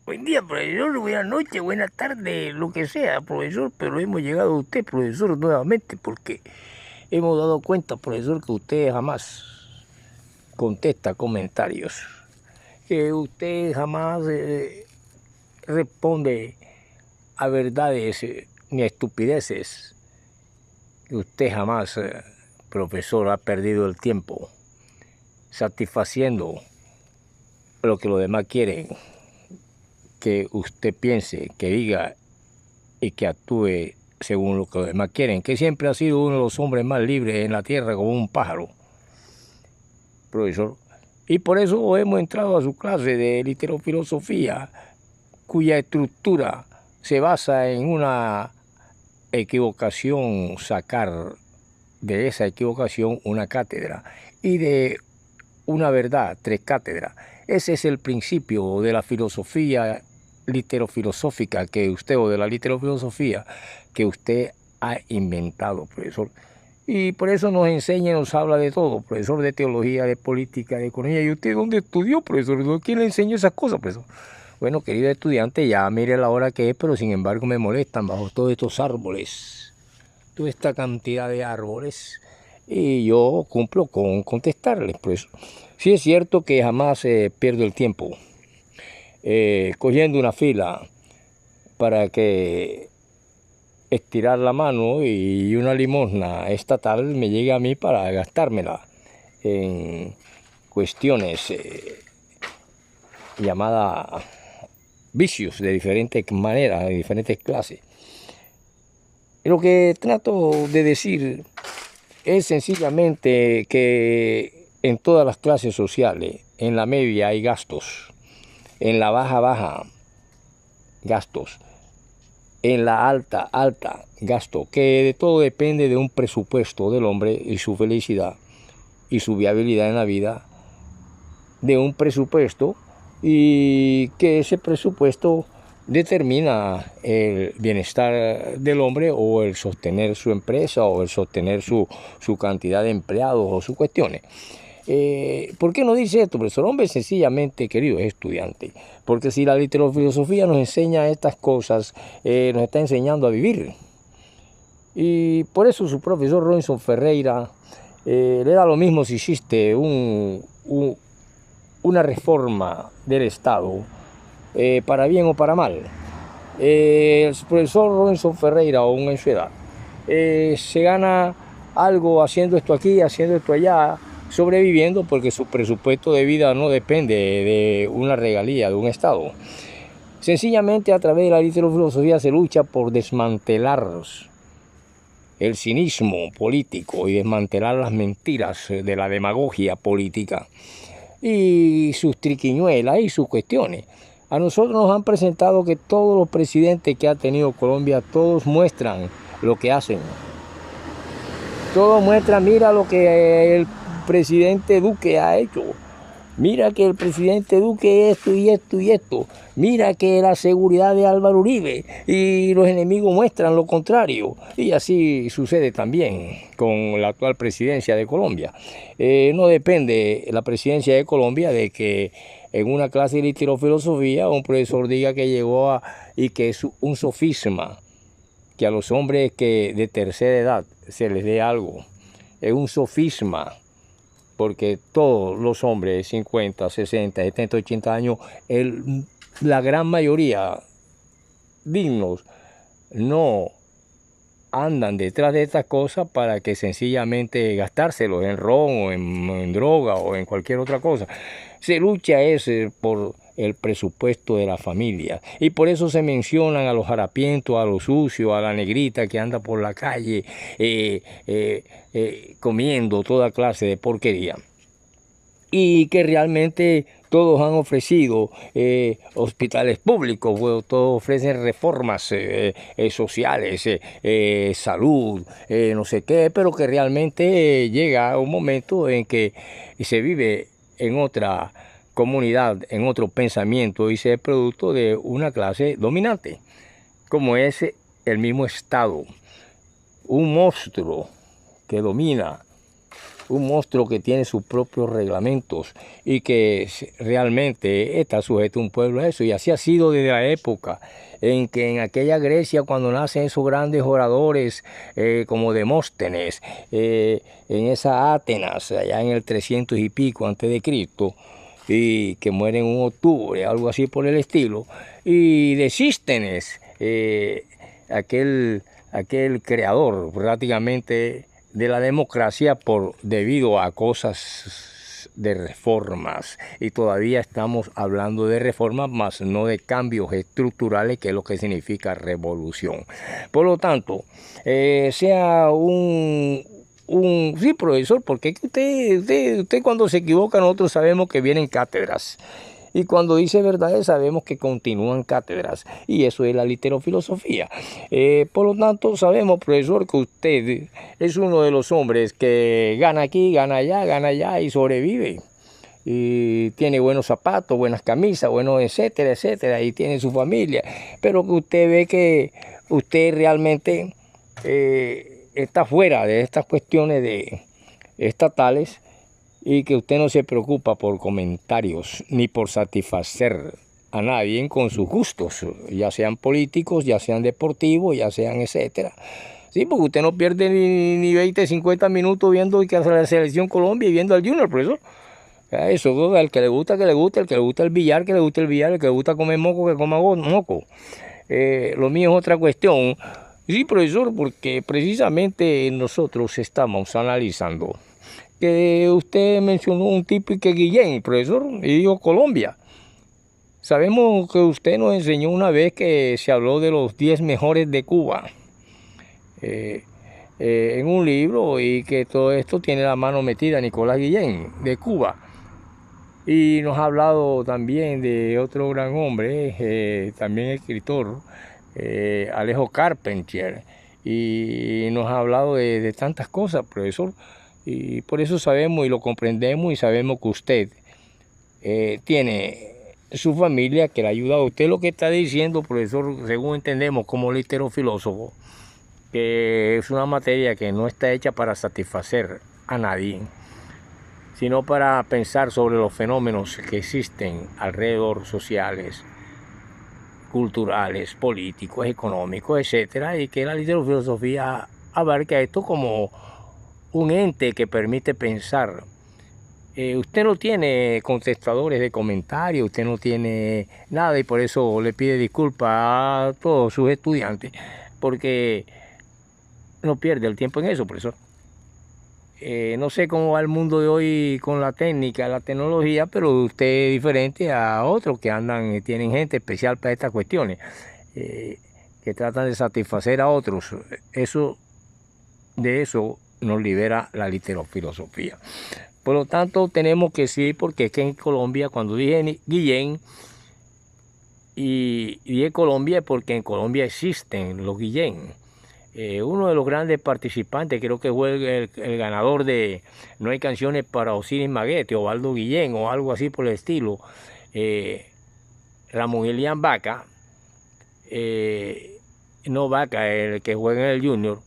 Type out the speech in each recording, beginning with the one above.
Buen día, profesor, buenas noches, buenas tardes, lo que sea, profesor, pero hemos llegado a usted, profesor, nuevamente, porque hemos dado cuenta, profesor, que usted jamás contesta comentarios, que usted jamás responde a verdades ni a estupideces, que usted jamás, profesor, ha perdido el tiempo satisfaciendo lo que los demás quieren que usted piense, que diga y que actúe según lo que los demás quieren, que siempre ha sido uno de los hombres más libres en la tierra como un pájaro, profesor. Y por eso hemos entrado a su clase de literofilosofía, cuya estructura se basa en una equivocación, sacar de esa equivocación una cátedra y de una verdad, 3 cátedras. Ese es el principio de la filosofía literofilosófica que usted, o de la literofilosofía que usted ha inventado, profesor. Y por eso nos enseña y nos habla de todo, profesor, de teología, de política, de economía. ¿Y usted dónde estudió, profesor? ¿Quién le enseñó esas cosas, profesor? Bueno, querido estudiante, ya mire la hora que es, pero sin embargo me molestan bajo todos estos árboles, toda esta cantidad de árboles, y yo cumplo con contestarles, profesor. Sí es cierto que jamás pierdo el tiempo cogiendo una fila para que estirar la mano y una limosna estatal me llegue a mí para gastármela en cuestiones llamadas vicios de diferentes maneras, de diferentes clases. Lo que trato de decir es sencillamente que en todas las clases sociales, en la media hay gastos, en la baja, gastos, en la alta, gasto, que de todo depende de un presupuesto del hombre y su felicidad y su viabilidad en la vida, de un presupuesto, y que ese presupuesto determina el bienestar del hombre o el sostener su empresa o el sostener su cantidad de empleados o sus cuestiones. ¿Por qué no dice esto, profesor? Hombre, sencillamente, querido estudiante, porque si la literofilosofía nos enseña estas cosas, nos está enseñando a vivir. Y por eso su profesor Robinson Ferreira le da lo mismo si existe una reforma del Estado, para bien o para mal. El profesor Robinson Ferreira, aún en su edad, se gana algo haciendo esto aquí, haciendo esto allá, sobreviviendo, porque su presupuesto de vida no depende de una regalía de un Estado. Sencillamente, a través de la literofilosofía se lucha por desmantelar el cinismo político y desmantelar las mentiras de la demagogia política y sus triquiñuelas y sus cuestiones. A nosotros nos han presentado que todos los presidentes que ha tenido Colombia, todos muestran lo que hacen. Todos muestran, mira lo que el presidente Duque ha hecho. Mira que el presidente Duque esto y esto y esto. Mira que la seguridad de Álvaro Uribe, y los enemigos muestran lo contrario. Y así sucede también con la actual presidencia de Colombia. No depende la presidencia de Colombia de que en una clase de literofilosofía un profesor diga que llegó y que es un sofisma, que a los hombres que de tercera edad se les dé algo. Es un sofisma, porque todos los hombres de 50, 60, 70, 80 años, la gran mayoría dignos, no andan detrás de estas cosas para que sencillamente gastárselos en ron o en droga o en cualquier otra cosa. Se lucha por el presupuesto de la familia, y por eso se mencionan a los harapientos, a los sucios, a la negrita que anda por la calle comiendo toda clase de porquería, y que realmente todos han ofrecido hospitales públicos, bueno, todos ofrecen reformas sociales, salud, no sé qué, pero que realmente llega un momento en que se vive en otra comunidad, en otro pensamiento, y se es producto de una clase dominante, como es el mismo Estado, un monstruo que domina un monstruo que tiene sus propios reglamentos y que realmente está sujeto a un pueblo a eso. Y así ha sido desde la época en que en aquella Grecia, cuando nacen esos grandes oradores como Demóstenes, en esa Atenas, allá en el 300 y pico antes de Cristo, y que muere en un octubre, algo así por el estilo, y Desístenes, aquel creador prácticamente de la democracia debido a cosas de reformas, y todavía estamos hablando de reformas, más no de cambios estructurales, que es lo que significa revolución. Por lo tanto, sea sí, profesor, porque usted cuando se equivoca, nosotros sabemos que vienen cátedras. Y cuando dice verdades sabemos que continúan cátedras. Y eso es la literofilosofía. Por lo tanto, sabemos, profesor, que usted es uno de los hombres que gana aquí, gana allá y sobrevive. Y tiene buenos zapatos, buenas camisas, buenos etcétera, etcétera. Y tiene su familia. Pero que usted ve que usted realmente está fuera de estas cuestiones estatales, y que usted no se preocupa por comentarios ni por satisfacer a nadie con sus gustos, ya sean políticos, ya sean deportivos, ya sean etcétera. Sí, porque usted no pierde ni 20, 50 minutos viendo que hace la selección Colombia y viendo al Junior, profesor. Eso, al que le gusta, que le guste, al que le gusta el billar, que le guste el billar, al que le gusta comer moco, que coma moco. Lo mío es otra cuestión. Sí, profesor, porque precisamente nosotros estamos analizando que usted mencionó un tipo que Guillén, profesor, y dijo Colombia. Sabemos que usted nos enseñó una vez que se habló de los 10 mejores de Cuba en un libro, y que todo esto tiene la mano metida Nicolás Guillén de Cuba. Y nos ha hablado también de otro gran hombre, también escritor, Alejo Carpentier, y nos ha hablado de tantas cosas, profesor. Y por eso sabemos y lo comprendemos, y sabemos que usted tiene su familia que le ha ayudado. Usted lo que está diciendo, profesor, según entendemos como literofilósofo, que es una materia que no está hecha para satisfacer a nadie, sino para pensar sobre los fenómenos que existen alrededor, sociales, culturales, políticos, económicos, etcétera, y que la literofilosofía abarca esto como un ente que permite pensar. Usted no tiene contestadores de comentarios, usted no tiene nada, y por eso le pide disculpas a todos sus estudiantes, porque no pierde el tiempo en eso, profesor. No sé cómo va el mundo de hoy con la técnica, la tecnología, pero usted es diferente a otros que andan, tienen gente especial para estas cuestiones, que tratan de satisfacer a otros. De eso nos libera la literofilosofía. Por lo tanto, tenemos que sí, porque es que en Colombia, cuando dije Guillén y dije Colombia, es porque en Colombia existen los Guillén. Uno de los grandes participantes, creo que fue el ganador de No hay canciones para Osiris Maguete, Teobaldo Guillén o algo así por el estilo, Ramón Elian Vaca, no Vaca, el que juega en el Junior.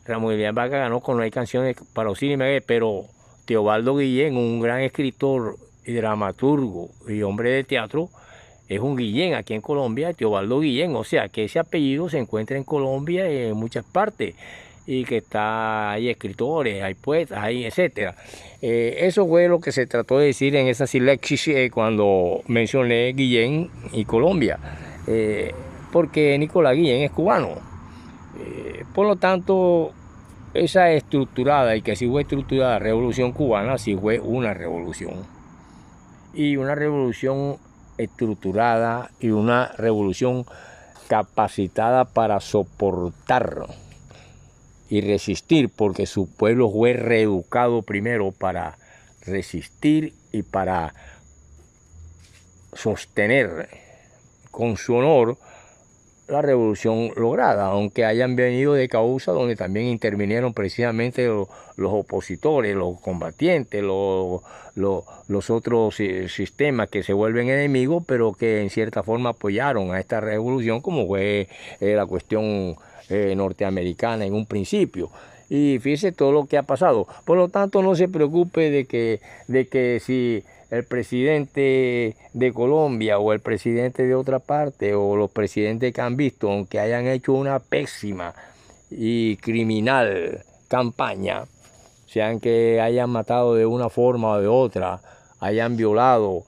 Ramón Elian Vaca ganó con No hay canciones para Osiris Maguete, pero Teobaldo Guillén, un gran escritor y dramaturgo y hombre de teatro, es un Guillén aquí en Colombia, Teobaldo Guillén. O sea que ese apellido se encuentra en Colombia y en muchas partes, y que hay escritores, hay poetas, hay etcétera. Eso fue lo que se trató de decir en esa silexis cuando mencioné Guillén y Colombia, porque Nicolás Guillén es cubano. Por lo tanto, esa estructurada, y que si fue estructurada revolución cubana, sí fue una revolución, y una revolución estructurada, y una revolución capacitada para soportar y resistir, porque su pueblo fue reeducado primero para resistir y para sostener con su honor la revolución lograda, aunque hayan venido de causa donde también intervinieron precisamente los opositores, los combatientes, los otros sistemas que se vuelven enemigos, pero que en cierta forma apoyaron a esta revolución, como fue la cuestión norteamericana en un principio. Y fíjese todo lo que ha pasado. Por lo tanto, no se preocupe de que si el presidente de Colombia o el presidente de otra parte o los presidentes que han visto, aunque hayan hecho una pésima y criminal campaña, sean que hayan matado de una forma o de otra, hayan violado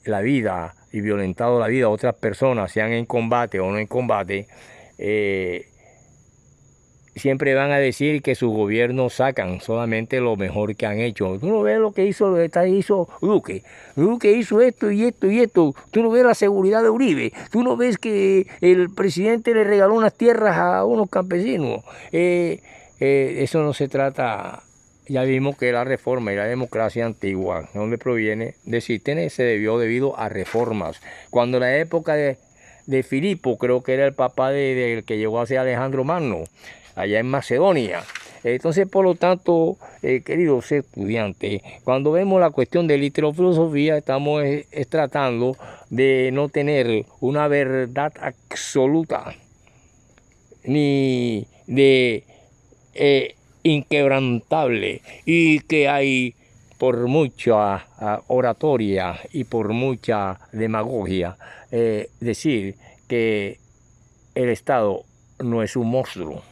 la vida y violentado la vida de otras personas, sean en combate o no en combate, siempre van a decir que sus gobiernos sacan solamente lo mejor que han hecho. Tú no ves lo que hizo Duque. Duque hizo esto y esto y esto. Tú no ves la seguridad de Uribe. Tú no ves que el presidente le regaló unas tierras a unos campesinos. Eso no se trata. Ya vimos que la reforma y la democracia antigua, donde proviene de Sistine, se debido a reformas. Cuando en la época de Filipo, creo que era el papá del que llegó a ser Alejandro Magno, allá en Macedonia. Entonces, por lo tanto, queridos estudiantes, cuando vemos la cuestión de literofilosofía, estamos tratando de no tener una verdad absoluta, ni de inquebrantable, y que hay por mucha oratoria y por mucha demagogia decir que el Estado no es un monstruo.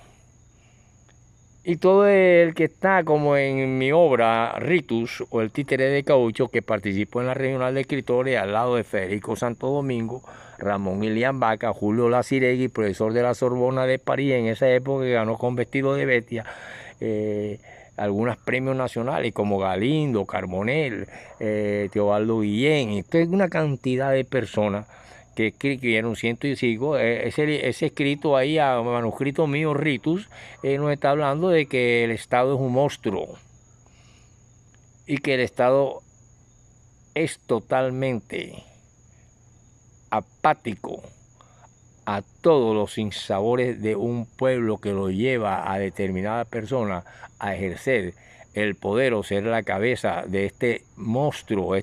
Y todo el que está como en mi obra Ritus o el títere de caucho, que participó en la regional de escritores al lado de Federico Santo Domingo, Ramón Ilián Vaca, Julio Laciregui, profesor de la Sorbona de París en esa época, que ganó con Vestido de Bestia algunos premios nacionales como Galindo, Carbonell, Teobaldo Guillén, y una cantidad de personas que escribieron 105, ese escrito ahí, a manuscrito mío, Ritus, nos está hablando de que el Estado es un monstruo y que el Estado es totalmente apático a todos los sinsabores de un pueblo que lo lleva a determinada persona a ejercer el poder o ser la cabeza de este monstruo,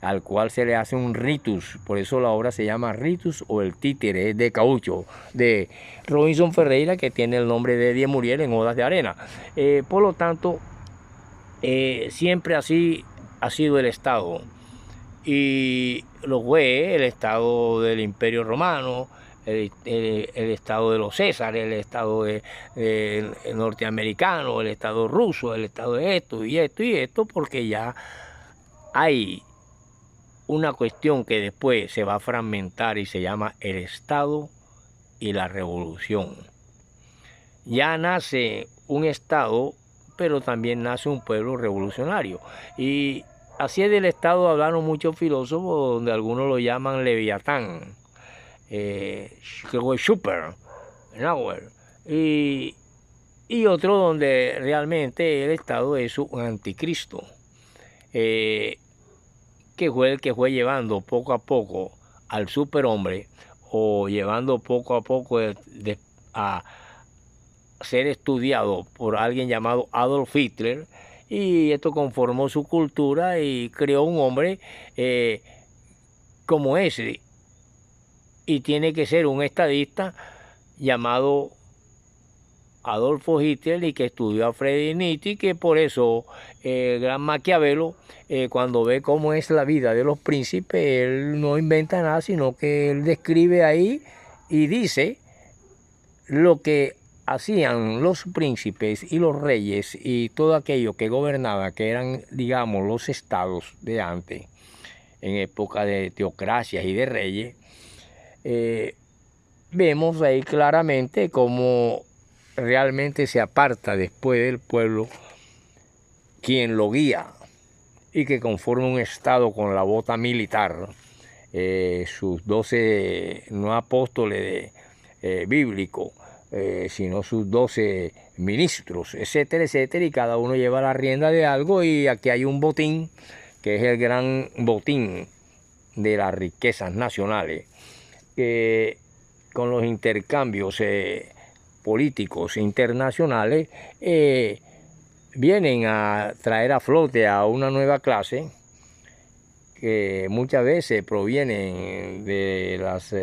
al cual se le hace un ritus. Por eso la obra se llama Ritus o el títere de caucho, de Robinson Ferreira, que tiene el nombre de Eddie Muriel en Odas de Arena. Por lo tanto, siempre así ha sido el Estado. Y lo fue el Estado del Imperio Romano, el Estado de los Césares, el Estado norteamericano, el Estado ruso, el Estado de esto y esto y esto, porque ya hay una cuestión que después se va a fragmentar y se llama el Estado y la Revolución. Ya nace un Estado, pero también nace un pueblo revolucionario. Y así es del Estado hablaron muchos filósofos, donde algunos lo llaman Leviatán, Schopenhauer, y otro donde realmente el Estado es un anticristo, que fue el que fue llevando poco a poco al superhombre, o llevando poco a poco a ser estudiado por alguien llamado Adolf Hitler, y esto conformó su cultura y creó un hombre como ese. Y tiene que ser un estadista llamado Adolfo Hitler, y que estudió a Friedrich Nietzsche, que por eso el gran Maquiavelo, cuando ve cómo es la vida de los príncipes, él no inventa nada, sino que él describe ahí y dice lo que hacían los príncipes y los reyes y todo aquello que gobernaba, que eran, digamos, los estados de antes, en época de teocracias y de reyes. Vemos ahí claramente cómo realmente se aparta después del pueblo quien lo guía, y que conforma un estado con la bota militar, sus 12 no apóstoles bíblicos, sino sus 12 ministros, etcétera, etcétera, y cada uno lleva la rienda de algo, y aquí hay un botín, que es el gran botín de las riquezas nacionales, que con los intercambios políticos internacionales vienen a traer a flote a una nueva clase que muchas veces provienen de las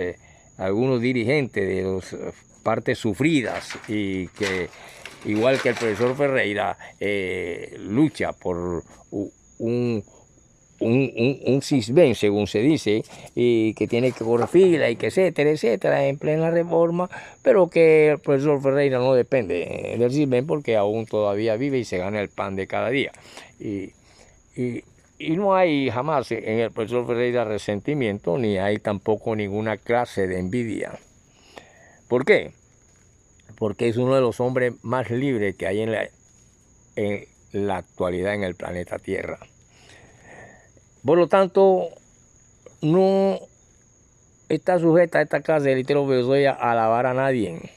algunos dirigentes de las partes sufridas y que, igual que el profesor Ferreira, lucha por un CISBEN, según se dice, y que tiene que correr fila y que etcétera, en plena reforma, pero que el profesor Ferreira no depende del CISBEN porque aún todavía vive y se gana el pan de cada día. Y no hay jamás en el profesor Ferreira resentimiento, ni hay tampoco ninguna clase de envidia. ¿Por qué? Porque es uno de los hombres más libres que hay en la actualidad en el planeta Tierra. Por lo tanto, no está sujeta a esta clase de literatura a alabar a nadie,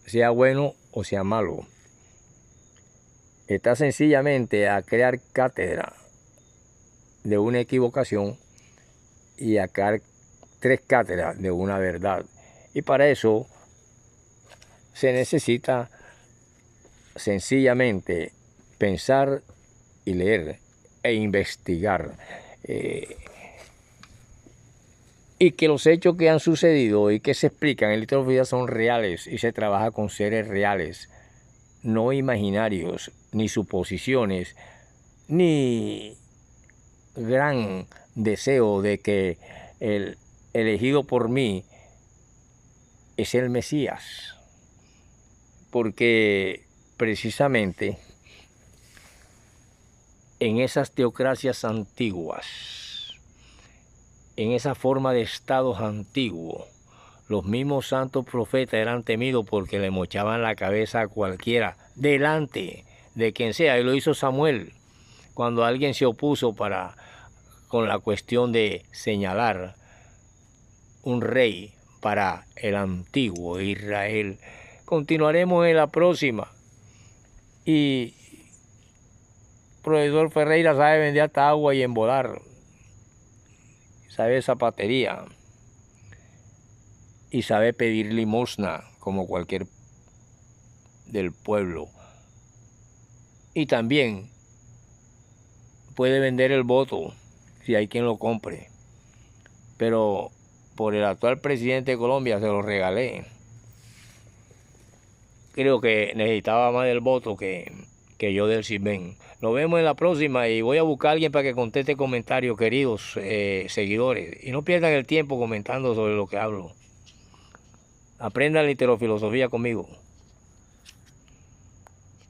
sea bueno o sea malo. Está sencillamente a crear cátedra de una equivocación y a crear 3 cátedras de una verdad. Y para eso se necesita sencillamente pensar y leer e investigar. Y que los hechos que han sucedido y que se explican en literatura son reales y se trabaja con seres reales, no imaginarios, ni suposiciones, ni gran deseo de que el elegido por mí es el Mesías, porque precisamente en esas teocracias antiguas, en esa forma de estados antiguos, los mismos santos profetas eran temidos porque le mochaban la cabeza a cualquiera, delante de quien sea, y lo hizo Samuel, cuando alguien se opuso con la cuestión de señalar un rey para el antiguo Israel. Continuaremos en la próxima. Y profesor Ferreira sabe vender hasta agua y embolar, sabe zapatería y sabe pedir limosna como cualquier del pueblo. Y también puede vender el voto si hay quien lo compre. Pero por el actual presidente de Colombia se lo regalé. Creo que necesitaba más del voto que yo del CISBEN. Nos vemos en la próxima y voy a buscar a alguien para que conteste comentarios, queridos seguidores. Y no pierdan el tiempo comentando sobre lo que hablo. Aprendan literofilosofía conmigo.